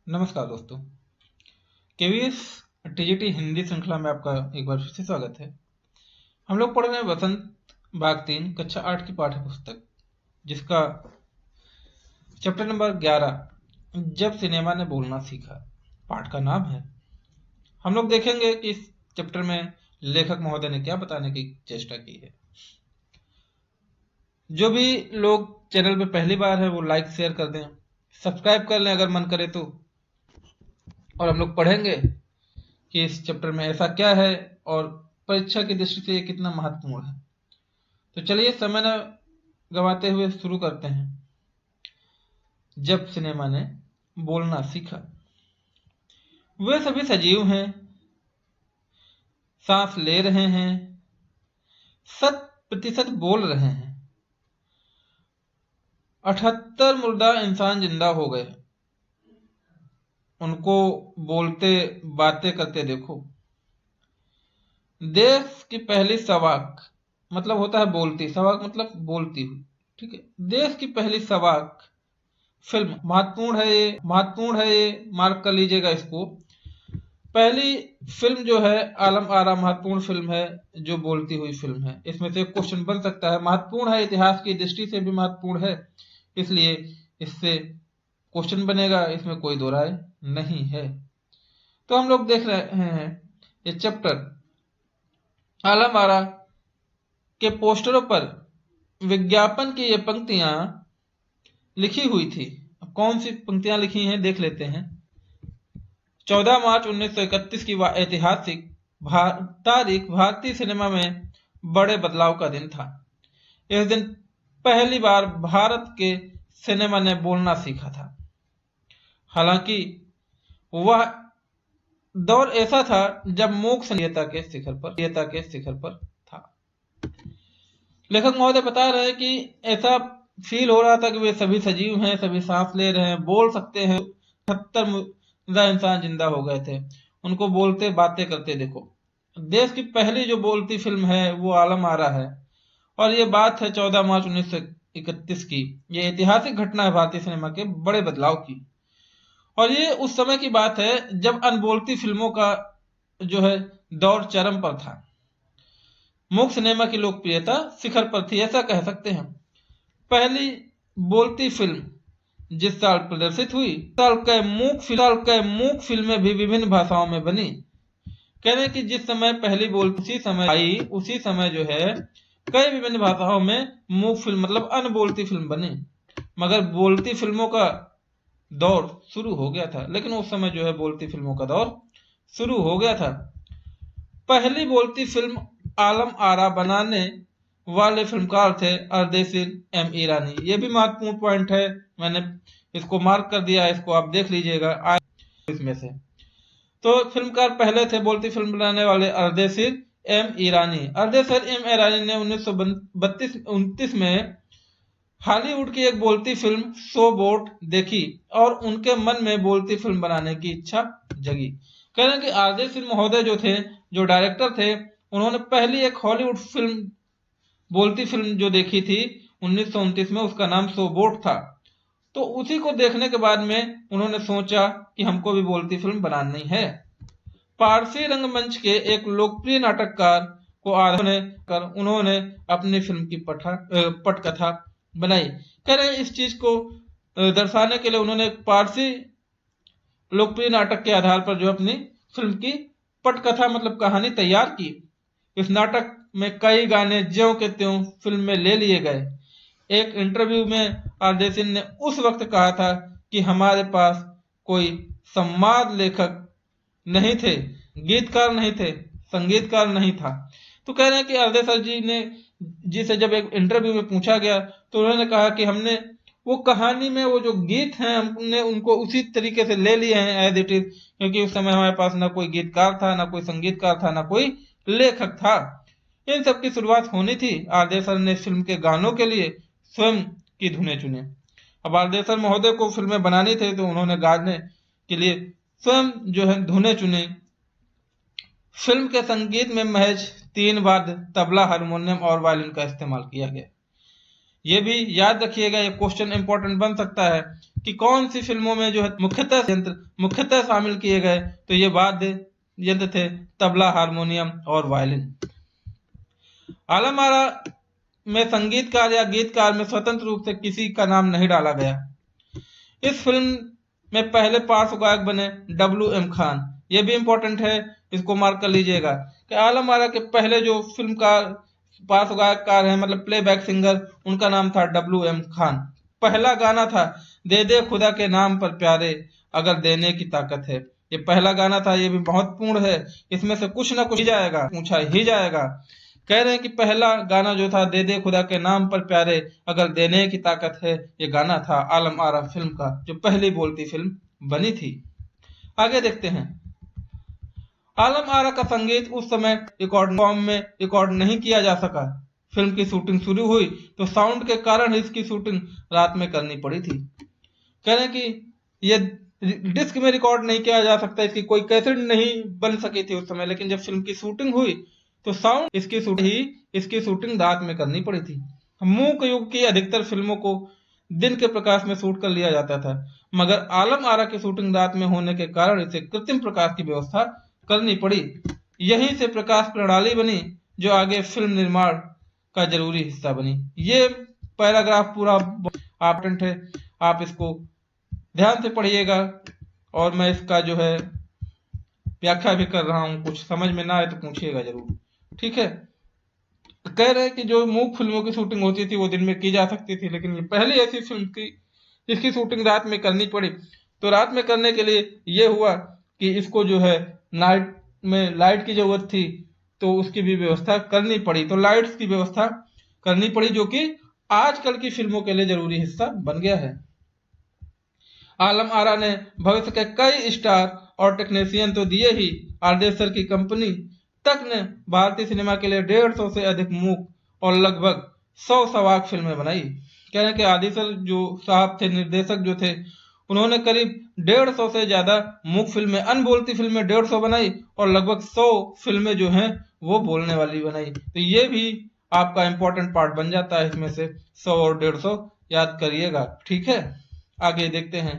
नमस्कार दोस्तों। KVS TGT Hindi श्रृंखला में आपका एक बार फिर से स्वागत है। हम लोग पढ़ रहे हैं वसंत भाग 3 कक्षा 8 की पाठ्य पुस्तक, जिसका चैप्टर नंबर 11 जब सिनेमा ने बोलना सीखा पाठ का नाम है। हम लोग देखेंगे कि इस चैप्टर में लेखक महोदय ने क्या बताने की चेष्टा की है। जो भी लोग चैनल पे पहली बार है वो लाइक शेयर कर दें, सब्सक्राइब कर लें अगर मन करे तो। और हम लोग पढ़ेंगे कि इस चैप्टर में ऐसा क्या है और परीक्षा की दृष्टि से ये कितना महत्वपूर्ण है। तो चलिए समय न गवाते हुए शुरू करते हैं। जब सिनेमा ने बोलना सीखा। वे सभी सजीव हैं, सांस ले रहे हैं, 100% बोल रहे हैं। 78 मुर्दा इंसान जिंदा हो गए, उनको बोलते बातें करते देखो। देश की पहली सवाक मतलब होता है बोलती, सवाक मतलब बोलती हुई, ठीक है। देश की पहली सवाक फिल्म महत्वपूर्ण है ये मार्क कर लीजिएगा इसको। पहली फिल्म जो है आलम आरा महत्वपूर्ण फिल्म है, जो बोलती हुई फिल्म है। इसमें से क्वेश्चन बन सकता है, महत्वपूर्ण है, इतिहास की दृष्टि से भी महत्वपूर्ण है, इसलिए इससे क्वेश्चन बनेगा, इसमें कोई दो राय नहीं है। तो हम लोग देख रहे हैं ये चैप्टर आलम आरा के पोस्टरों पर विज्ञापन की ये पंक्तियां लिखी हुई थी। अब कौन सी पंक्तियां लिखी हैं देख लेते हैं। 14 मार्च 1931 की ऐतिहासिक तारीख भारतीय सिनेमा में बड़े बदलाव का दिन था। इस दिन पहली बार भारत के सिनेमा ने बोलना सीखा था। हालांकि वह दौर ऐसा था जब मूक संगीता के शिखर पर था। लेखक महोदय बता रहे हैं कि ऐसा फील हो रहा था कि वे सभी सजीव हैं, सभी सांस ले रहे हैं, बोल सकते हैं। 78 इंसान जिंदा हो गए थे, उनको बोलते बातें करते देखो। देश की पहली जो बोलती फिल्म है वो आलम आरा है, और ये बात है 14 मार्च 1931 की। ये ऐतिहासिक घटना है भारतीय सिनेमा के बड़े बदलाव की, और ये उस समय की बात है जब अनबोलती फिल्मों का जो है दौर चरम पर था। मूक सिनेमा की लोकप्रियता शिखर पर थी, ऐसा कह सकते हैं। पहली बोलती फिल्म जिस साल प्रदर्शित हुई, साल कई मूक फिल्में भी विभिन्न भाषाओं में बनी। कह रहे कि जिस समय पहली बोलती उसी समय आई, उसी समय जो है कई विभिन्न भाषाओं में मूक फिल्म मतलब अनबोलती फिल्म बनी। मगर बोलती फिल्मों का दौर शुरू हो गया था, लेकिन उस समय जो है बोलती फिल्मों का दौर शुरू हो गया था। पहली बोलती फिल्म आलम आरा बनाने वाले फिल्मकार थे अर्देशीर एम ईरानी। ये भी महत्वपूर्ण पॉइंट है, मैंने इसको मार्क कर दिया, इसको आप देख लीजिएगा इसमें से। तो फिल्मकार पहले थे बोलती फिल्म बनाने वाले अर्देशीर एम ईरानी। अर्देशीर एम ईरानी ने 1932-29 में हॉलीवुड की एक बोलती फिल्म शो बोट देखी और उनके मन में बोलती फिल्म बनाने की इच्छा जगी। कह रहे हैं कि अर्देशीर महोदय जो थे, जो डायरेक्टर थे, उन्होंने पहली एक हॉलीवुड फिल्म बोलती फिल्म जो देखी थी 1929 में, उसका नाम शो बोट था। तो उसी को देखने के बाद में उन्होंने सोचा कि हमको भी बोलती फिल्म बनानी है। पारसी रंगमंच के एक लोकप्रिय नाटककार को आधार कर उन्होंने अपनी फिल्म की पटकथा बनाई। कह रहे हैं इस चीज को दर्शाने के लिए उन्होंने पारसी लोकप्रिय नाटक के आधार पर जो अपनी फिल्म की पटकथा मतलब कहानी तैयार की। इस नाटक में कई गाने ज्यों के त्यों फिल्म में ले लिए गए। एक इंटरव्यू में अर्देशीर ने उस वक्त कहा था कि हमारे पास कोई संवाद लेखक नहीं थे, गीतकार नहीं थे, संगीतकार नहीं था। तो कह रहे हैं कि अर्देशीर जी ने जिसे जब एक इंटरव्यू में पूछा गया तो उन्होंने कहा कि हमने वो कहानी में वो जो गीत हैं हमने उनको उसी तरीके से ले लिए हैं एज इट इज, क्योंकि उस समय हमारे पास ना कोई गीतकार था, ना कोई संगीतकार था, ना कोई लेखक था। इन सब की शुरुआत होनी थी। अर्देशीर ने फिल्म के गानों के लिए स्वयं की धुनें चुनी। अब अर्देशीर महोदय को फिल्में बनानी थी तो उन्होंने गाने के लिए स्वयं जो है धुनें चुनी। फिल्म के संगीत में महज 3 वाद्य तबला, हारमोनियम और वायलिन का इस्तेमाल किया गया। ये भी याद रखिएगा, ये क्वेश्चन इंपॉर्टेंट बन सकता है कि कौन सी फिल्मों में जो है मुख्यतः शामिल किए गए। तो ये वाद्य यंत्र थे तबला, हारमोनियम और वायलिन। आलम आरा में संगीतकार या गीतकार में स्वतंत्र रूप से किसी का नाम नहीं डाला गया। इस फिल्म में पहले पार्श्व गायक बने W.M. खान। ये भी इंपॉर्टेंट है, इसको मार्क कर लीजिएगा कि आलम आरा के पहले जो फिल्म का पार्श्व गायककार है, मतलब प्लेबैक सिंगर, उनका नाम था W.M. खान। पहला गाना था दे दे खुदा के नाम पर प्यारे, अगर देने की ताकत है। ये पहला गाना था, ये भी महत्वपूर्ण है, इसमें से कुछ ना कुछ जाएगा, पूछा ही जाएगा। कह रहे हैं कि पहला गाना जो था दे दे खुदा के नाम पर प्यारे, अगर देने की ताकत है, ये गाना था आलम आरा फिल्म का, जो पहली बोलती फिल्म बनी थी। आगे देखते हैं। आलम आरा का संगीत उस समय रिकॉर्ड फॉर्म में रिकॉर्ड नहीं किया जा सका। फिल्म की शूटिंग शुरू हुई तो साउंड के कारण इसकी शूटिंग रात में करनी पड़ी थी। कह रहे हैं कि ये डिस्क में रिकॉर्ड नहीं किया जा सकता, इसकी कोई कैसेट नहीं बन सकी थी उस समय, लेकिन जब फिल्म की शूटिंग हुई तो साउंड इसकी शूटिंग रात में करनी पड़ी थी। मूक युग की अधिकतर फिल्मों को दिन के प्रकाश में शूट कर लिया जाता था, मगर आलम आरा की शूटिंग रात में होने के कारण इसे कृत्रिम प्रकाश की व्यवस्था करनी पड़ी। यहीं से प्रकाश प्रणाली बनी जो आगे फिल्म निर्माण का जरूरी हिस्सा बनी। ये पैराग्राफ पूरा इंपॉर्टेंट है, आप इसको ध्यान से पढ़िएगा, और मैं इसका जो है व्याख्या भी कर रहा हूं। कुछ समझ में ना आए तो पूछिएगा जरूर, ठीक है। कह रहे हैं कि जो मूक फिल्मों की शूटिंग होती थी वो दिन में की जा सकती थी, लेकिन ये पहली ऐसी फिल्म थी जिसकी शूटिंग रात में करनी पड़ी। तो रात में करने के लिए ये हुआ कि इसको जो है नाइट में लाइट की जरूरत थी, तो उसकी भी व्यवस्था करनी पड़ी। तो लाइट्स की व्यवस्था करनी पड़ी, जो कि आजकल की फिल्मों के लिए जरूरी हिस्सा बन गया है। आलम आरा ने भविष्य के कई स्टार और टेक्नीशियन तो दिए ही, आरडेसर की कंपनी तक ने भारतीय सिनेमा के लिए 150 से अधिक मूक और लगभग 100 सवाक फिल्में बनाई। कह रहे हैं कि आदिसर जो साहब थे, निर्देशक जो थे, उन्होंने करीब 150 से ज्यादा मूक फिल्में, अनबोलती फिल्में 150 बनाई, और लगभग 100 फिल्में जो हैं वो बोलने वाली बनाई। तो ये भी आपका इंपॉर्टेंट पार्ट बन जाता है, इसमें से 100 और 150 याद करिएगा, ठीक है। आगे देखते हैं।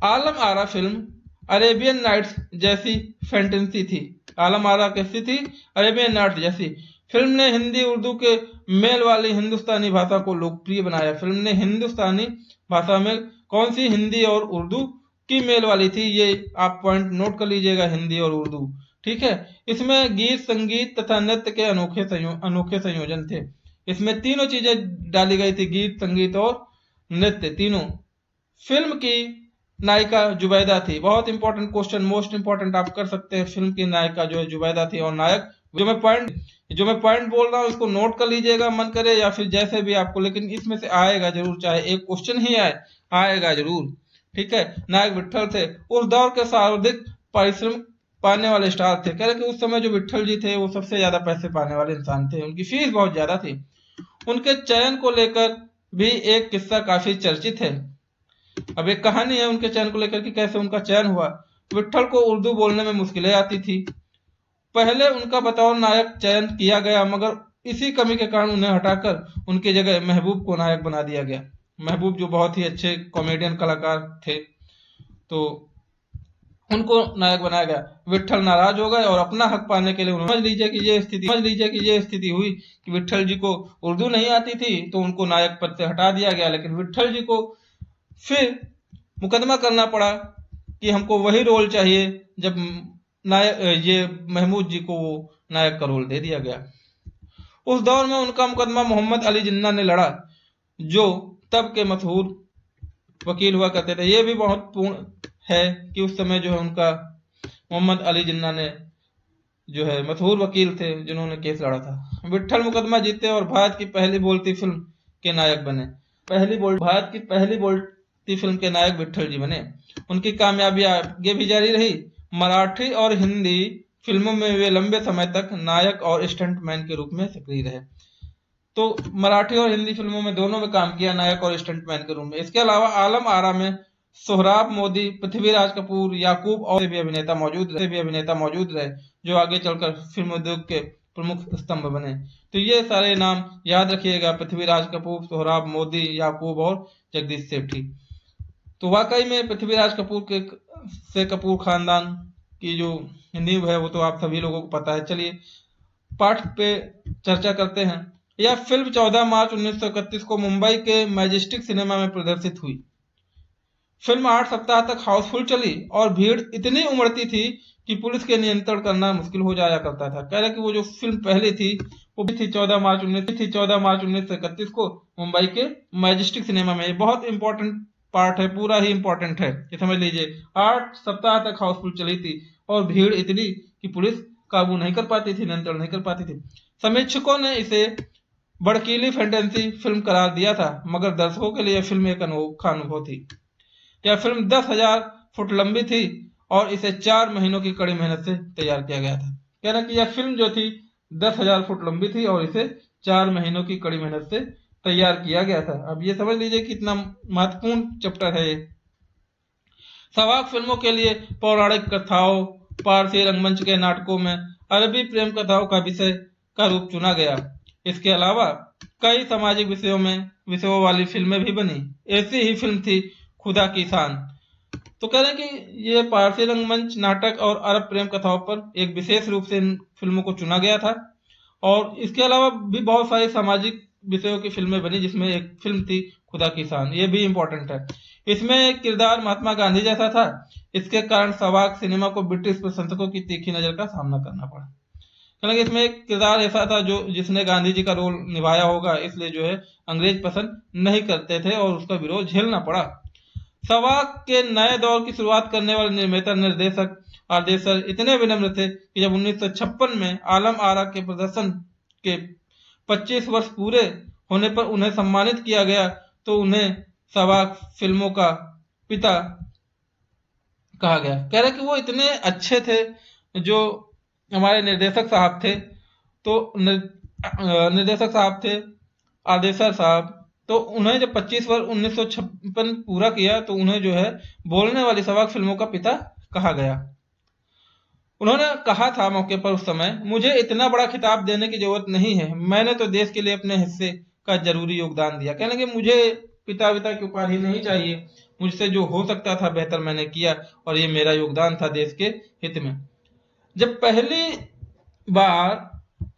Alam Ara film Arabian nights जैसी फैंटेसी थी। आलम आरा कैसी थी? अरेबियन नाइट्स जैसी। फिल्म ने हिंदी उर्दू के मेल वाली हिंदुस्तानी भाषा को लोकप्रिय बनाया। फिल्म ने हिंदुस्तानी भाषा में कौन सी, हिंदी और उर्दू की मेल वाली थी, ये आप पॉइंट नोट कर लीजिएगा, हिंदी और उर्दू, ठीक है। इसमें गीत, संगीत तथा नृत्य के अनोखे संयोजन थे। इसमें तीनों चीजें डाली गई थी, गीत, संगीत और नृत्य, तीनों। फिल्म की नायिका जुबैदा थी। बहुत इंपॉर्टेंट क्वेश्चन, मोस्ट इंपॉर्टेंट आप कर सकते हैं। फिल्म की नायिका जो है जुबैदा थी, और नायक जो मैं पॉइंट बोल रहा हूँ इसको नोट कर लीजिएगा, मन करे या फिर जैसे भी आपको, लेकिन इसमें से आएगा जरूर, चाहे एक क्वेश्चन ही आएगा जरूर, ठीक है। नायक विट्ठल थे, उस दौर के सर्वाधिक परिश्रम पाने वाले स्टार थे। कह रहे कि उस समय जो विट्ठल जी थे वो सबसे ज्यादा पैसे पाने वाले इंसान थे, उनकी फीस बहुत ज्यादा थी। उनके चयन को लेकर भी एक किस्सा काफी चर्चित है। अब एक कहानी है उनके चयन को लेकर कि कैसे उनका चयन हुआ। विट्ठल को उर्दू बोलने में मुश्किलें आती थी। पहले उनका बतौर नायक चयन किया गया, मगर इसी कमी के कारण उन्हें हटाकर उनकी जगह महबूब को नायक बना दिया गया। महबूब जो बहुत ही अच्छे कॉमेडियन कलाकार थे, तो उनको नायक बनाया गया। विट्ठल नाराज हो गए और अपना हक पाने के लिए उन्होंने समझ लीजिए कि ये स्थिति हुई कि विट्ठल जी को उर्दू नहीं आती थी, तो उनको नायक पद से हटा दिया गया। लेकिन विट्ठल जी को फिर मुकदमा करना पड़ा कि हमको वही रोल चाहिए, जब नायक ये महमूद जी को वो नायक का रोल दे दिया गया। उस दौर में उनका मुकदमा मोहम्मद अली जिन्ना ने लड़ा, जो तब के मशहूर वकील हुआ करते थे। ये भी बहुत पूर्ण है कि उस समय जो है उनका मोहम्मद अली जिन्ना ने जो है मशहूर वकील थे, जिन्होंने केस लड़ा था। विट्ठल मुकदमा जीते और भारत की पहली बोलती फिल्म के नायक बने। भारत की पहली बोलती फिल्म के नायक विट्ठल जी बने। उनकी कामयाबी आगे भी जारी रही। मराठी और हिंदी फिल्मों में वे लंबे समय तक नायक और स्टंटमैन के रूप में सक्रिय रहे। तो मराठी और हिंदी फिल्मों में दोनों में काम किया, नायक और स्टंटमैन के रूप में। इसके अलावा आलम आरा में सोहराब मोदी, पृथ्वीराज कपूर, याकूब और भी अभिनेता मौजूद रहे, जो आगे चलकर फिल्म उद्योग के प्रमुख स्तंभ बने। तो ये सारे नाम याद रखिएगा, पृथ्वीराज कपूर, सोहराब मोदी, याकूब और जगदीश सेठी। तो वाकई में पृथ्वीराज कपूर के से कपूर खानदान की जो नींव है वो तो आप सभी लोगों को पता है। चलिए पाठ पे चर्चा करते हैं। यह फिल्म 14 मार्च 1931 को मुंबई के मैजेस्टिक सिनेमा में प्रदर्शित हुई। फिल्म 8 सप्ताह तक हाउसफुल चली और भीड़ इतनी उमड़ती थी कि पुलिस के नियंत्रण करना मुश्किल हो जाया करता था। कह रहे कि वो जो फिल्म पहली थी वो भी थी 14 मार्च 1931 को मुंबई के मैजेस्टिक सिनेमा में। ये बहुत इंपॉर्टेंट पार्ट है, पूरा ही इंपॉर्टेंट है, ये समझ लीजिए। 8 सप्ताह तक हाउसफुल चली थी और भीड़ इतनी कि पुलिस काबू नहीं कर पाती थी, नियंत्रण नहीं कर पाती थी। समीक्षकों ने इसे भड़कीली फैंटेसी फिल्म करार दिया था, मगर दर्शकों के लिए फिल्म एक अनोखा अनुभव थी। यह फिल्म 10,000 फुट लंबी थी और इसे 4 महीनों की कड़ी मेहनत से तैयार किया गया था। कह रहे कि यह फिल्म जो थी 10,000 फुट लंबी थी और इसे 4 महीनों की कड़ी मेहनत से तैयार किया गया था। अब ये समझ लीजिए कितना महत्वपूर्ण चैप्टर है ये। सवाक फिल्मों के लिए पौराणिक कथाओं, पारसी रंगमंच के नाटकों में अरबी प्रेम कथाओं का विषय का रूप चुना गया। इसके अलावा कई सामाजिक विषयों वाली फिल्में भी बनी। ऐसी ही फिल्म थी खुदा की शान। तो कह रहे हैं कि ये पारसी रंगमंच, नाटक और अरब प्रेम कथाओं पर एक विशेष रूप से इन फिल्मों को चुना गया था। और इसके अलावा भी बहुत सारी सामाजिक विषयों की फिल्में बनी, जिसमें एक फिल्म थी खुदा की शान, ये भी इंपॉर्टेंट है। इसमें किरदार महात्मा गांधी जैसा था। इसके कारण सवाक सिनेमा को ब्रिटिश प्रशंसकों की तीखी नजर का सामना करना पड़ा। हालांकि इसमें एक किरदार ऐसा था जो जिसने गांधी जी का रोल निभाया होगा, इसलिए जो है अंग्रेज पसंद नहीं करते थे और उसका विरोध झेलना पड़ा। सवाक के नए दौर की शुरुआत करने वाले निर्माता निर्देशक आदेशर इतने विनम्र थे कि जब 1956 में आलम आरा के प्रदर्शन के 25 वर्ष पूरे होने पर उन्हें सम्मानित किया गया तो उन्हें सवाक फिल्मों का पिता कहा गया। कह रहे कि वो इतने अच्छे थे जो हमारे निर्देशक साहब थे। तो निर्देशक साहब थे आदेशर साहब, तो उन्हें जब 25 वर्ष 1956 पूरा किया तो उन्हें जो है बोलने वाली सवाक फिल्मों का पिता कहा गया। उन्होंने कहा था मौके पर उस समय, मुझे इतना बड़ा खिताब देने की जरूरत नहीं है, मैंने तो देश के लिए अपने हिस्से का जरूरी योगदान दिया। कहने कि मुझे पिता की उपाधि नहीं चाहिए, मुझसे जो हो सकता था बेहतर मैंने किया और ये मेरा योगदान था देश के हित में। जब पहली बार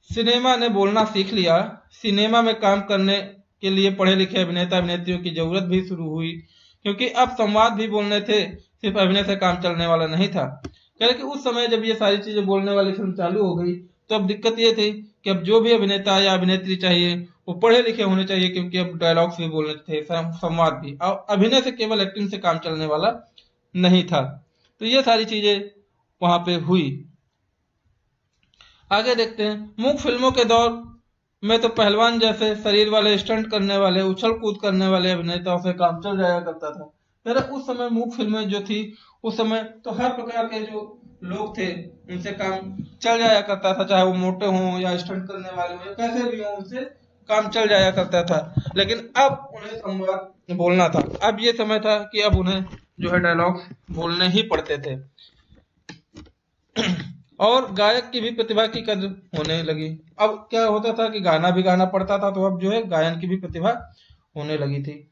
सिनेमा ने बोलना सीख लिया, सिनेमा में काम करने के लिए पढ़े लिखे अभिनेता अभिनेत्रियों की जरूरत भी शुरू हुई, क्योंकि अब संवाद भी बोलने थे, सिर्फ अभिनय से काम चलने वाला नहीं था। कह रहे कि उस समय जब ये सारी चीजें बोलने वाली फिल्म चालू हो गई तो अब दिक्कत ये थी कि अब जो भी अभिनेता या अभिनेत्री चाहिए वो पढ़े लिखे होने चाहिए, क्योंकि अब डायलॉग्स भी बोलने थे, संवाद भी। और अभिनय से केवल एक्टिंग से काम चलने वाला नहीं था। तो ये सारी चीजें वहां पे हुई। आगे देखते हैं। मूक फिल्मों के दौर में तो पहलवान जैसे शरीर वाले, स्टंट करने वाले, उछल कूद करने वाले अभिनेताओं से काम चल जाया करता था। मेरा उस समय मूक फिल्में जो थी उस समय तो हर प्रकार के जो लोग थे उनसे काम चल जाया करता था, चाहे वो मोटे हों या स्टंट करने वाले हों, कैसे भी हों उनसे काम चल जाया करता था। लेकिन अब उन्हें संवाद बोलना था। अब ये समय था कि अब उन्हें जो है डायलॉग बोलने ही पड़ते थे। और गायक की भी प्रतिभा की कद्र होने लगी। अब क्या होता था कि गाना भी गाना पड़ता था, तो अब जो है गायन की भी प्रतिभा होने लगी थी।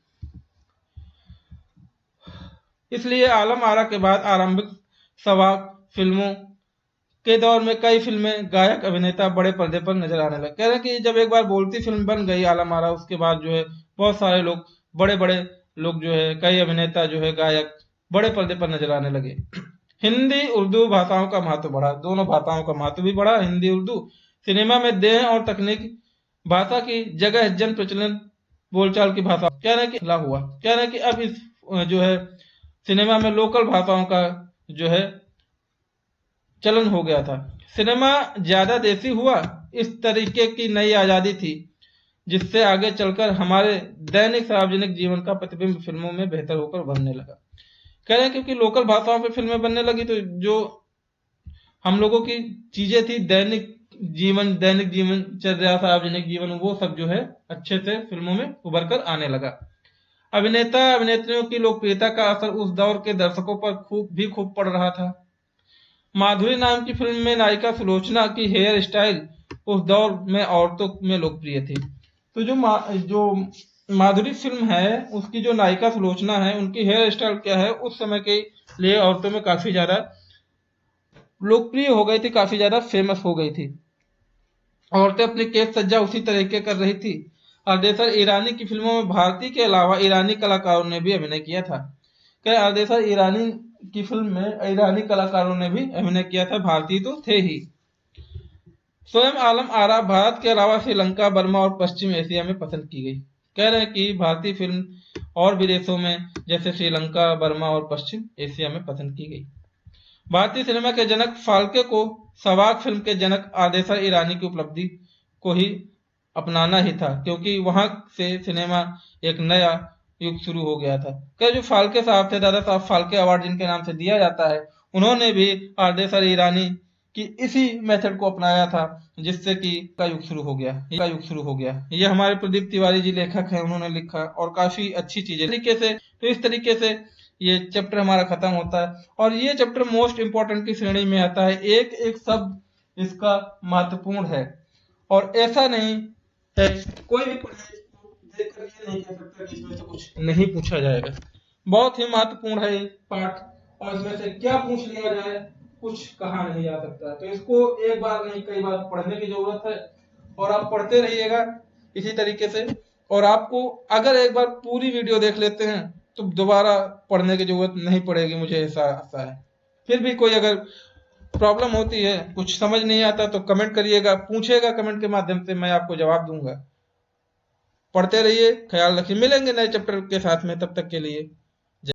इसलिए आलम आरा के बाद आरंभिक सवाक फिल्मों के दौर में कई फिल्में गायक अभिनेता बड़े पर्दे पर नजर आने लगे। कह रहे हैं कि जब एक बार बोलती फिल्म बन गई आलम आरा, उसके बाद जो है बहुत सारे लोग, बड़े बड़े लोग जो है, कई अभिनेता जो है गायक बड़े पर्दे पर नजर आने लगे। हिंदी उर्दू भाषाओं का महत्व बढ़ा, दोनों भाषाओं का महत्व भी बढ़ा, हिंदी उर्दू। सिनेमा में देह और तकनीक भाषा की जगह जन प्रचलन बोलचाल की भाषा कह रहे कि हुआ। कह रहे कि अब इस जो है सिनेमा में लोकल भाषाओं का जो है चलन हो गया था। सिनेमा ज्यादा देसी हुआ। इस तरीके की नई आजादी थी जिससे आगे चलकर हमारे दैनिक सार्वजनिक जीवन का प्रतिबिंब फिल्मों में बेहतर होकर उभरने लगा। कह रहे हैं क्योंकि लोकल भाषाओं पे फिल्में बनने लगी तो जो हम लोगों की चीजें थी, दैनिक जीवन चर्या, सार्वजनिक जीवन, वो सब जो है अच्छे से फिल्मों में उभर कर आने लगा। अभिनेता अभिनेत्रियों की लोकप्रियता का असर उस दौर के दर्शकों पर खूब पड़ रहा था। माधुरी नाम की फिल्म में नायिका सुलोचना की हेयर स्टाइल उस दौर में औरतों में लोकप्रिय थी। तो जो माधुरी फिल्म है उसकी जो नायिका सुलोचना है, उनकी हेयर स्टाइल क्या है, उस समय के लिए औरतों में काफी ज्यादा लोकप्रिय हो गई थी, काफी ज्यादा फेमस हो गई थी। औरतें अपनी केश सज्जा उसी तरीके कर रही थी। अर्देसर ईरानी की फिल्मों में भारतीय के अलावा ईरानी कलाकारों ने भी अभिनय किया था। क्या अर्देसर ईरानी की फिल्म में ईरानी कलाकारों ने भी अभिनय किया था, भारतीय तो थे ही। स्वयं आलम आरा भारत के अलावा श्रीलंका, बर्मा और पश्चिम एशिया में पसंद की गई। कह रहे हैं कि भारतीय फिल्म और भी देशों में जैसे श्रीलंका, बर्मा और पश्चिम एशिया में पसंद की गई। भारतीय सिनेमा के जनक फाल्के को सवाक फिल्म के जनक आदेसर ईरानी की उपलब्धि को ही अपनाना ही था, क्योंकि वहां से सिनेमा एक नया युग शुरू हो गया था। क्या जो फाल्के साहब थे, दादा साहब फाल्के अवार्ड जिनके नाम से दिया जाता है, उन्होंने भी आदेसर ईरानी की इसी मेथड को अपनाया था, जिससे कि का युग शुरू हो गया। ये हमारे प्रदीप तिवारी जी लेखक हैं, उन्होंने लिखा और काफी अच्छी चीज है तरीके से। तो इस तरीके से ये चैप्टर हमारा खत्म होता है और ये चैप्टर मोस्ट इंपॉर्टेंट की श्रेणी में आता है। एक एक शब्द इसका महत्वपूर्ण है और ऐसा नहीं है कोई भी पढ़ाई देखकर ये नहीं कह सकता कि इसमें से कुछ नहीं पूछा जाएगा। बहुत ही महत्वपूर्ण है ये पाठ और इसमें से क्या पूछ लिया जाए कुछ कहा नहीं जा सकता। तो इसको एक बार नहीं कई बार पढ़ने की जरूरत है और आप पढ़ते रहिएगा इसी तरीके से। और आपको अगर एक बार पूरी वीडियो देख लेते हैं तो दोबारा पढ़ने की जरूरत नहीं पड़ेगी, मुझे ऐसा आशा है। फिर भी कोई अगर प्रॉब्लम होती है, कुछ समझ नहीं आता तो कमेंट करिएगा, पूछिएगा कमेंट के माध्यम से, मैं आपको जवाब दूंगा। पढ़ते रहिए, ख्याल रखिए, मिलेंगे नए चैप्टर के साथ में, तब तक के लिए